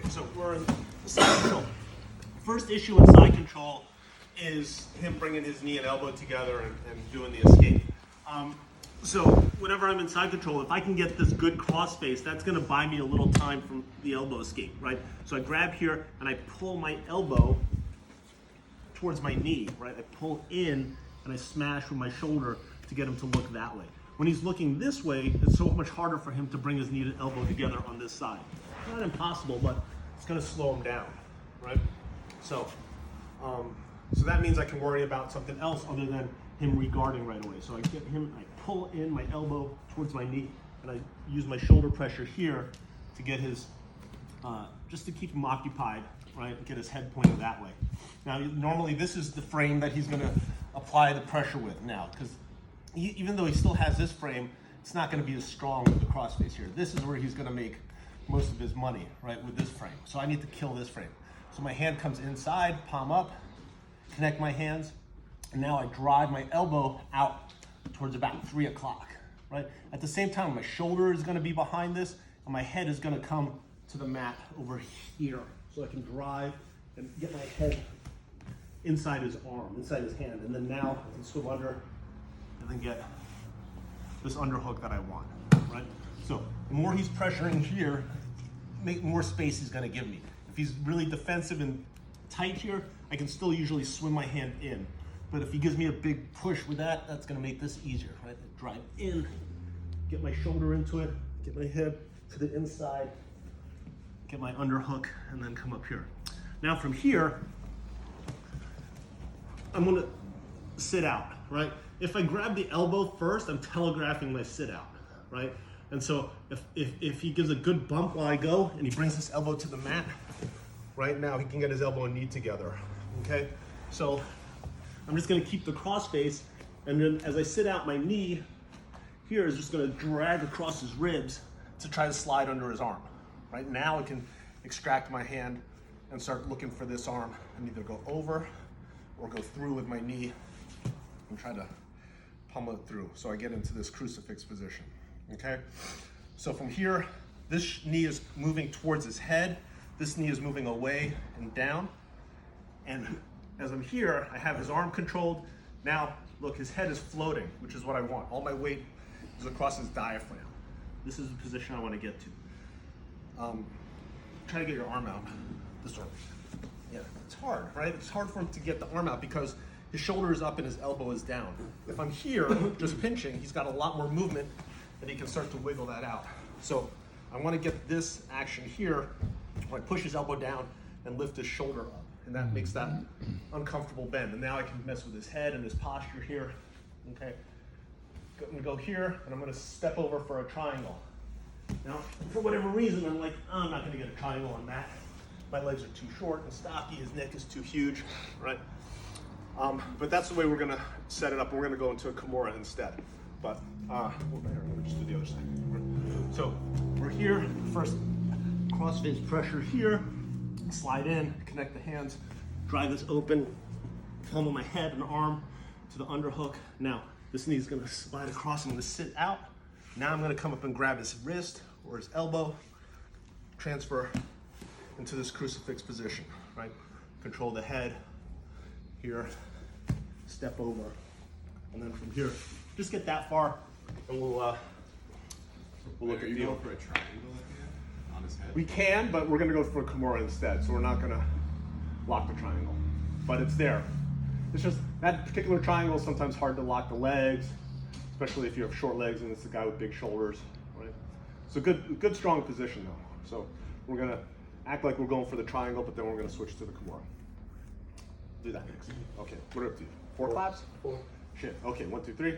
So we're in side control. First issue in side control is him bringing his knee and elbow together and doing the escape. So whenever I'm in side control, if I can get this good cross face, that's going to buy me a little time from the elbow escape, right? So I grab here and I pull my elbow towards my knee, right? I pull in and I smash with my shoulder to get him to look that way. When he's looking this way, it's so much harder for him to bring his knee and elbow together on this side. It's not impossible, but it's going to slow him down, right? So that means I can worry about something else other than him regarding right away. So I get him, I pull in my elbow towards my knee, and I use my shoulder pressure here to get his, just to keep him occupied, right? Get his head pointing that way. Now, normally this is the frame that he's gonna apply the pressure with now, because even though he still has this frame, it's not gonna be as strong with the crossface here. This is where he's gonna make most of his money, right, with this frame. So I need to kill this frame. So my hand comes inside, palm up, connect my hands, and now I drive my elbow out towards about 3 o'clock, right? At the same time, my shoulder is gonna be behind this, and my head is gonna come to the mat over here. So I can drive and get my head inside his arm, inside his hand, and then now I can swim under and then get this underhook that I want, right? So the more he's pressuring here, more space he's gonna give me. If he's really defensive and tight here, I can still usually swim my hand in. But if he gives me a big push with that, that's gonna make this easier, right? Drive in, get my shoulder into it, get my head to the inside, get my underhook, and then come up here. Now from here, I'm gonna sit out, right? If I grab the elbow first, I'm telegraphing my sit out, right? And so if he gives a good bump while I go and he brings his elbow to the mat, right now he can get his elbow and knee together, okay? So I'm just gonna keep the cross face, and then as I sit out, my knee here is just gonna drag across his ribs to try to slide under his arm. Right now I can extract my hand and start looking for this arm and either go over or go through with my knee and try to pummel it through. So I get into this crucifix position, okay? So from here, this knee is moving towards his head. This knee is moving away and down. And as I'm here, I have his arm controlled. Now, look, his head is floating, which is what I want. All my weight is across his diaphragm. This is the position I want to get to. Try to get your arm out this way. Yeah, it's hard, right? It's hard for him to get the arm out because his shoulder is up and his elbow is down. If I'm here, just pinching, he's got a lot more movement and he can start to wiggle that out. So I want to get this action here where I push his elbow down and lift his shoulder up. And that makes that uncomfortable bend. And now I can mess with his head and his posture here. Okay, I'm gonna go here and I'm gonna step over for a triangle. Now, for whatever reason, I'm like, oh, I'm not gonna get a triangle on that. My legs are too short and stocky, his neck is too huge, right? But that's the way we're gonna set it up. We're gonna go into a Kimura instead. But, let me just do the other side. So, we're here, first cross-face pressure here, slide in, connect the hands, drive this open, pummel my head and arm to the underhook. Now, this knee is gonna slide across, I'm gonna sit out. Now I'm gonna come up and grab his wrist or his elbow, transfer into this crucifix position, right? Control the head here, step over. And then from here, just get that far and we'll look at you. Going for a triangle on his head? We can, but we're gonna go for a Kimura instead, so we're not gonna lock the triangle. But it's there. It's just, that particular triangle is sometimes hard to lock the legs, especially if you have short legs and it's a guy with big shoulders, right? So good strong position though. So we're gonna act like we're going for the triangle, but then we're gonna switch to the Kimura. Do that next. Okay, what are up to you? 4 claps? 4. Shit, okay, 1, 2, 3.